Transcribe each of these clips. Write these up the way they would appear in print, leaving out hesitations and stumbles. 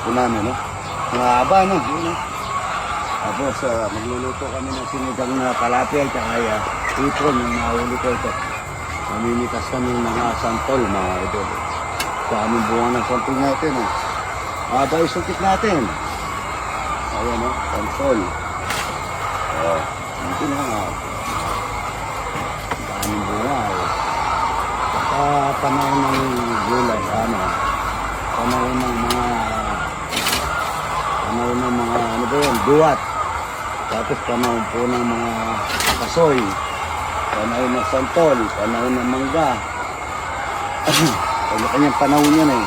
po namin, no? Mahaba, no? Yun, no? Tapos, magluluto kami ng sinigang na talapia at saka ipon yung nahuli ko ito. Mamimitas kami ng mga santol, mga idol. Sa aming bunga ng santol natin, no? Mahaba yung sungkit natin. Ayan, no? Santol. Hindi na nga. Daming bunga, eh. Sa panahon ng gulay, panahon ng mga ano ba yun, duwat. Tapos panahon po ng mga kasoy, panahon ng santol, panahon ng mangga. Kanya-kanyang panahon yan, eh.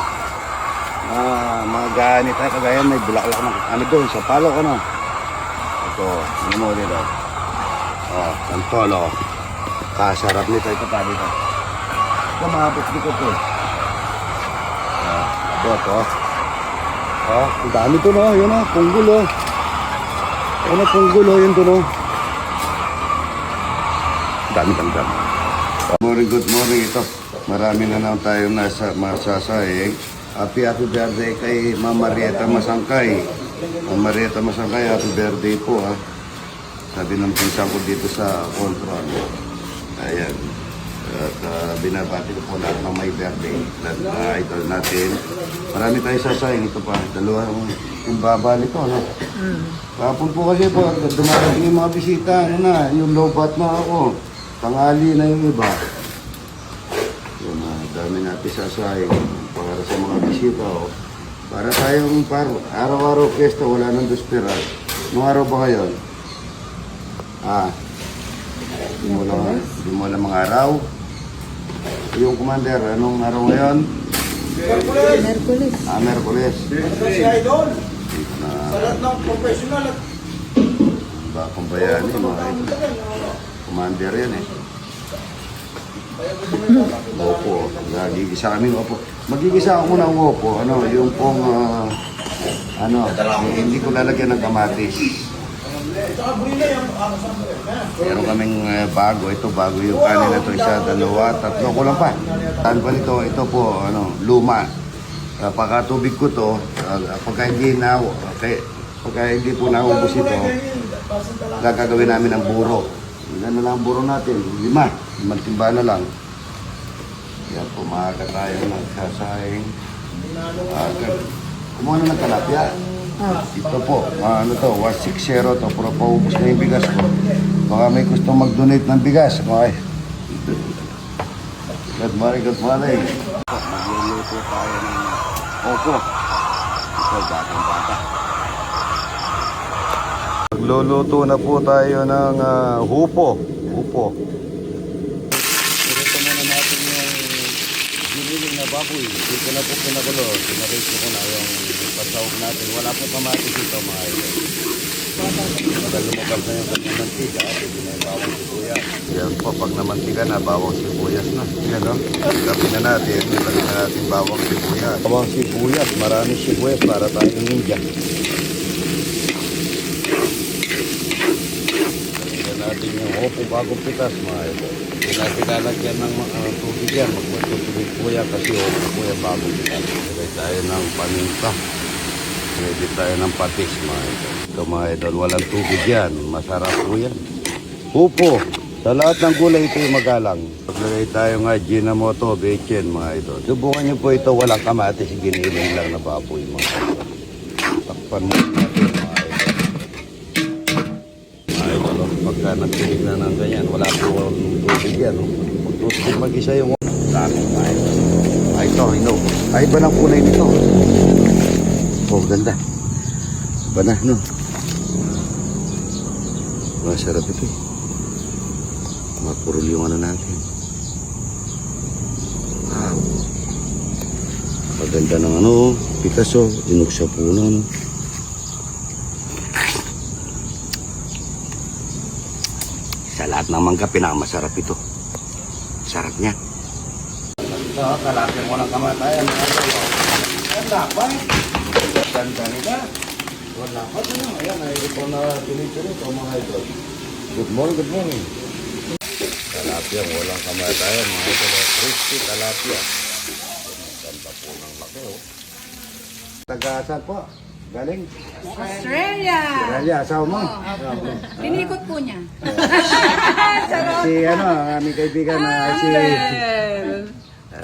Mga ganit ay kagaya may bulaklak ng ano doon sa palok, ano. Ito, ano mo dito. Santol, kasarap nito, ito pa dito. Ito, mahapit dito po. Ito. Ang dami ito, no? Yun, punggol, oh. Ano, punggol, oh, yun ito, no? Dami. Good morning, ito. Marami na naman tayo masasahing. Happy birthday kay Mama Marieta Masangkay. Mama Marieta Masangkay, happy birthday po, ha. Sabi ng pinsan ko dito sa control. Ayan. At binabati ko po lahat ng may birthday. Lahat idol natin. Marami tayo sasayang. Ito pa. Dalawa yung babalik ko. No? Kapon po kasi po. Dumarating yung mga bisita. Ano na, yung lobat na ako. Tangali na yung iba. Yun, dami natin sasayang. Para sa mga bisita. Oh. Para tayong araw-araw pesta. Wala nang duspiral. Anong araw ba ngayon? Di mo lang mga araw. Yung commander, anong araw ngayon? Merkulis. Merkulis. Si Idol. Sa lahat ng professional. Bakong bayani, mga commander yan, eh. Opo. Gigisa kami, opo. Magigisa ako muna ng opo. Ano, yung pong, hindi ko lalagyan ng kamatis. Meron kaming bago. Ito bago yung kanin na ito. Isa, dalawa, tatlo ko lang pa. Saan pa nito? Ito po, luma. Pagkatubig ko to, pagka hindi po naubos ito, gagawin namin ng buro. Ilan na lang ang buro natin? 5 timba na lang. Yan po, maaga tayo nagsasahing. Kumuha na ng talapia. Ito po, 160 to, pero paubos na yung bigas ko. Baka may gusto mag-donate ng bigas. Okay. Good morning. Magluluto tayo ng opo. Ito, batang-bata. Magluluto na po tayo ng hupo. Ito muna natin yung giniling na baboy. Dito na po pinakulo. Pinarito ko na yung pasawag natin. Wala po kamatis ito, mga ito. Pag lumabas na yung kanyang mantika, pwede na yung bawang sibuyas. Yan po, pag namantika na, bawang sibuyas na. Yan, no? Kapin na natin, ilagay na natin bawang sibuyas. Bawang sibuyas, maraming sibuyas para tayong ninja. Ilagay natin yung opo bagong pitas, mga ito. Hindi natin lalagyan ng tubig yan. Magmatutubig po yan kasi opo po yan bagong pitas. Ilagay tayo ng paminta. Ready tayo ng patis, mga idol. Ito, mga idol, walang tubig yan. Masarap po yan. Upo. Sa lahat ng gulay, ito yung magalang. Paglagay tayo nga, Ginamoto, Bechen, mga idol. Subukan nyo po ito, walang kamatis. Giniling lang na baboy, mga idol. Takpan mo natin, mga idol. Mga idol, pagka nagtilig na ng ganyan, wala po tubig yan. Magtutubig mag-isa yung dami, mga idol. Ito. Ay, iba ng kulay nito. Oh, ganda. Iba na, no? Masarap ito, eh. Mapurol yung ano natin. Wow. Maganda ng Picasso. Dinug sa puno, no? Sa lahat ng mangga, pinakamasarap ito. Sarap niya. Ito, kalapin mo ng kamatayan. Ayan, lapay. Ganda nila. Wala pa ito. Ayan, ito na tuloy-tuloy ito, mga idol. Good morning. Talapia, walang kamatayan, mga idol. Crispy talapia. Ganda po ng laki, oh. taga saan po? Galing? Australia! Australia, asawa mo? Pinikot po niya. Si ano, ang aming kaibigan na si...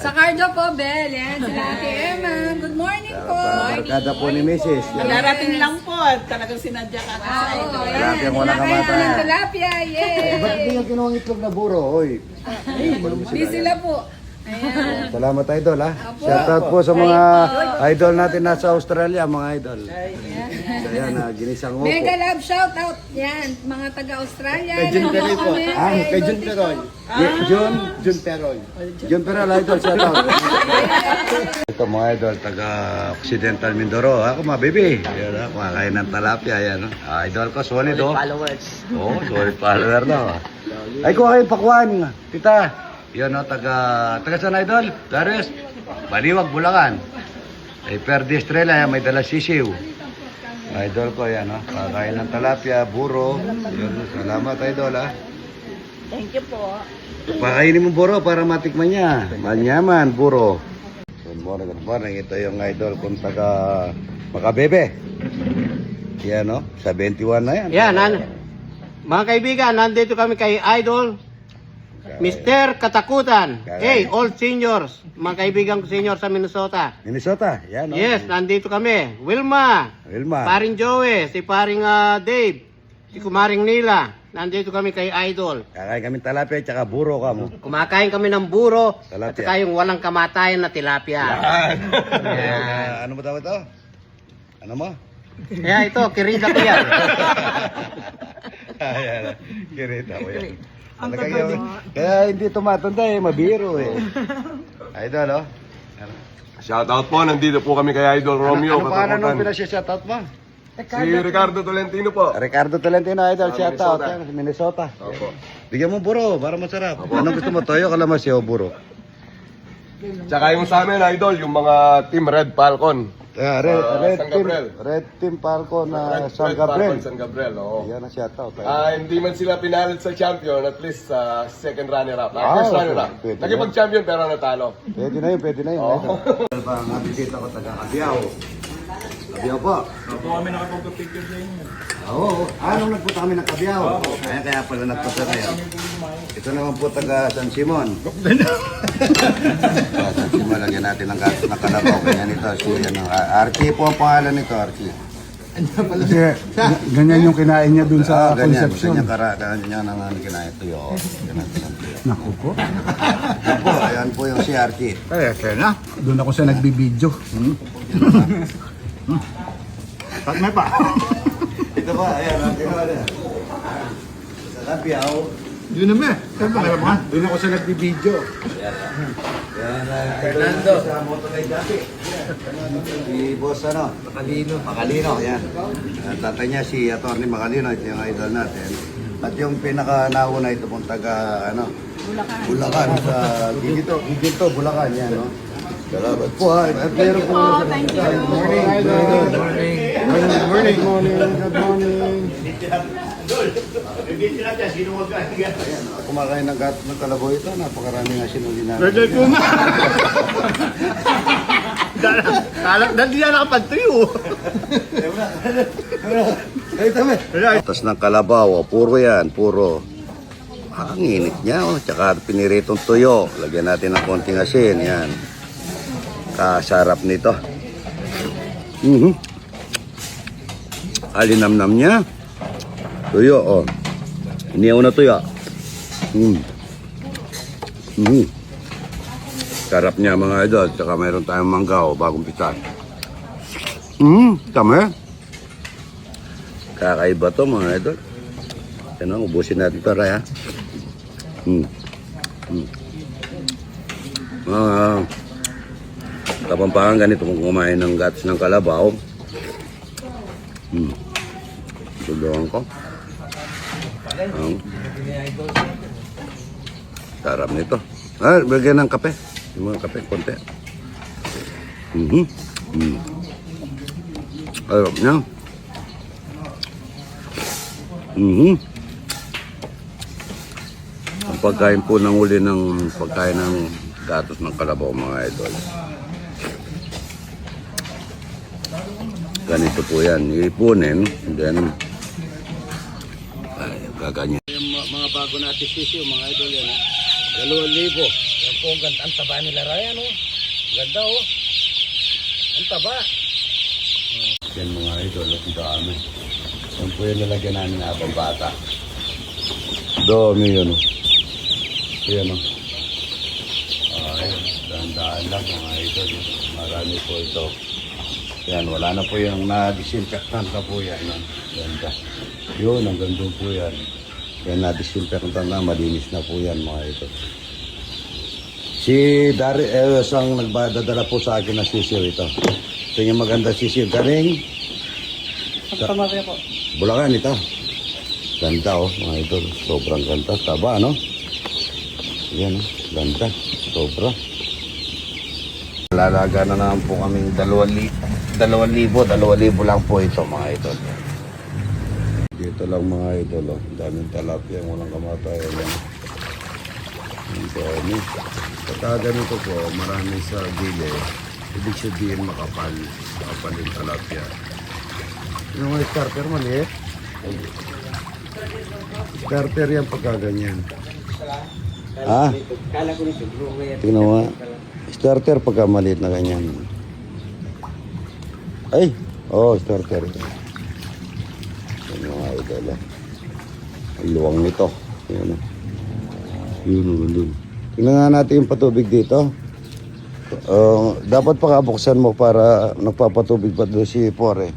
Sa Cardo po, Bel. Yan, sila Ate Emma. Good morning po. Barkada po ni Mrs. Darating lang po. Talagang sinadya ka sa ito. Tilapia mo na kamata. Ng tilapia, yay! Ba't di yung kinuha itlog na buro? Oy. Di sila po. Ayan. Salamat idol ha. Shoutout po sa mga idol natin nasa Australia, mga idol. Ayan na, ginisang mo po. Mega love shout out. Yan, mga taga-Australia. Kay Jun Peroy po. Kay Jun Peroy. Jun? Jun Peroy. Jun Peral, idol, shoutout. Ito mga idol, taga Occidental Mindoro. Ako mga baby. Yan ha, kumakain ng talapia. Yan ha. Idol ko, solid oh. Followers. Oo, solid follower na. Ay, kuha kayong pakwan. Tita. Yan o, taga saan idol? Darius? Baliwag, Bulacan. Ay, Perdi Estrella, may dala sisiw. Idol ko, yan o. Kakain ng talapia, buro. Yun, salamat idol ha. Thank you po. Pakainin mo buro para matikman niya. Manyaman, buro. Good morning, good morning. Ito yung idol kung taga Makabebe. Yan o, sa 21 na yan. Yan, mga kaibigan, nandito kami kay Idol, Mr. Katakutan. Hey, old seniors, mga kaibigan ko senior sa Minnesota. Minnesota, yan o. Yes, nandito kami. Wilma, Wilma. paring Joey, si paring Dave, si kumaring Nila. Nandito kami kay Idol. Kakain kami talapia, tsaka buro ka mo. Kumakain kami ng buro at Tilapia. saka yung walang kamatayan na tilapia. Ano mo daw ito? Ano mo? Kaya ito, kirida ko yan. Ayan, kirita mo yan. Talagang yun. Kaya hindi tumatanda eh, mabiro eh. Idol, oh. Shoutout po, nandito po kami kay Idol Romeo. Ano pa nung Katakutan. pinasya-shoutout mo? Si Ricardo Tolentino po. Ricardo Tolentino, idol, shoutout. Minnesota. Yan, Minnesota. Opo. Bigyan mo buro, para masarap. Anong gusto mo, toyo, kalamansi o buro? Tsaka yung sa amin, Idol, yung mga Team Red Falcon. Red San Team, Gabriel. Red Team Falcon na Red San Gabriel. Falcon, San Gabriel, oo. Yan ang shoutout. Hindi man sila pinalit sa champion, at least sa second runner-up. First okay. runner-up. Pwede Nakipag-champion pero natalo. Pwede na yun, pwede na yun. Idol. Ang nabisita ko taga Kabiyaw. Kabiyaw po. Opo kami nakapagpapicture sa inyo. Oo. Anong nagpunta kami ng Kabiyaw? Kaya pala nagpunta kayo. Ito naman po taga San Simon. San Simon, lagyan natin ng gato na kalabaw. Kanya nito, si Archie po ang pangalan nito, Archie. Kasi ganyan yung kinain niya dun sa Ganyan, conception. ganyan ang kinain ito yun. Naku po. Yan po, ayan po yung si Archie. Kaya na. Doon ako sa nagbibideo. Pat may pa. Ito ba, ayan, ang ginawa niya. Sa Kabiyaw. Doon naman. Doon ako sa nagbibideo. Fernando. Sa Motorlay dati. Si Boss ano? Macalino, yan. Ang tatay niya si Atty. Macalino, ito yung idol natin. At yung pinaka-nauna ito pong taga, ano? Bulacan. Sa Gigito, Bulacan, yan, no? Salamat po, ha. At meron po. Thank you. Ayan, kumakain ng gato ng kalabaw ito. Napakarami nga sinuli namin. Dahil yan nakapagtuyo. Tapos ng kalabaw, oh, puro yan, puro. Ang init niya, oh. Tsaka piniritong tuyo. Lagyan natin ng konting asin, yan. Kasarap nito. Alinamnam niya. Tuyo, oh. Iniyaw na tuyo. Sarap niya mga idol. Tsaka mayroon tayong manggaw, bagong pitas. Tama. Kakaiba to mga idol. Ano, ubusin natin ito, Ray, ha? Kapampangan ganito kung kumain ng guts ng kalabaw. Sudoan ko. Sarap nito. Bigyan ng kape. Yung mga kape, konti. Sarap niya. Ang pagkain po ng uli ng pagkain ng gatos ng kalabaw mga idol. Ganito po yan. Ipunin, then ay, gaganyan. Yung mga bago natin sisyo, mga idol yan. 2,000. Yan po ang ganda. Ang taba nila Ryan, oh. Ganda, oh. Ang taba. Yan mga idol, ang dami. Yan po yung lalagyan namin na abang bata. Dami yun, oh. Yan, oh. Ayun, dahan-dahan lang mga idol. Marami po ito. Yan, wala na po yung na-disinfectant na po yan. Ganda. Yun, ang ganda po yan. Yan, na-disinfectant na, malinis na po yan mga ito. Si Dari, isang nagdadala po sa akin na sisiw ito. Ito yung maganda sisiw. Galing? Pagpamarya po. Bulacan ito. Ganda oh, mga ito. Sobrang ganda. Taba, no? Yan, oh. Ganda. Sobra. Lalaga na naman po kaming 2,000 lang po ito mga idol. Dito lang mga idol, oh. Daming talapia, walang kamatayan lang. Ang dami. Pagka ganito po, marami sa gilid, ibig sabihin makapal yung talapia. Yung mga starter maliit. Starter yan pagka ganyan. Ha? Tingnan mo nga. Starter pagka maliit na ganyan. Ay! Oh, starter. Yan mga idol. Ang luwang nito. Yan. Yun naman dun. Tingnan nga natin yung patubig dito. Dapat pakabuksan mo para nagpapatubig pa doon si Pore.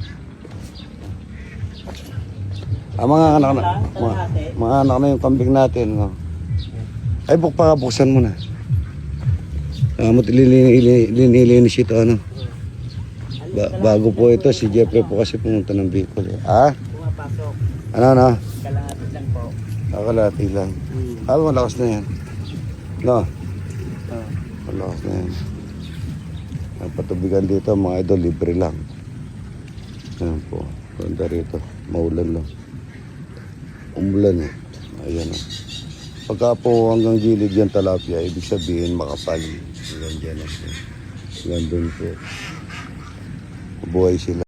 Mga anak na. Mga anak na yung kambing natin. No? Ay, pakabuksan mo na. Linilinis ito ano. Bago po ito, si Jeffrey po kasi pumunta ng Bicol. Ah? Pumapasok. Ano? Kalahati lang po. Kalahati lang. Malakas na yan. No? Malakas na yan. Ang patubigan dito, mga idol, libre lang. Ayan po. Ganda rito. Maulan lang. Umulan eh. Ayan o. Pagka po hanggang gilid yan talapia, ibig sabihin makapal. Hanggang dyan. Hanggang doon po. Buhay sila.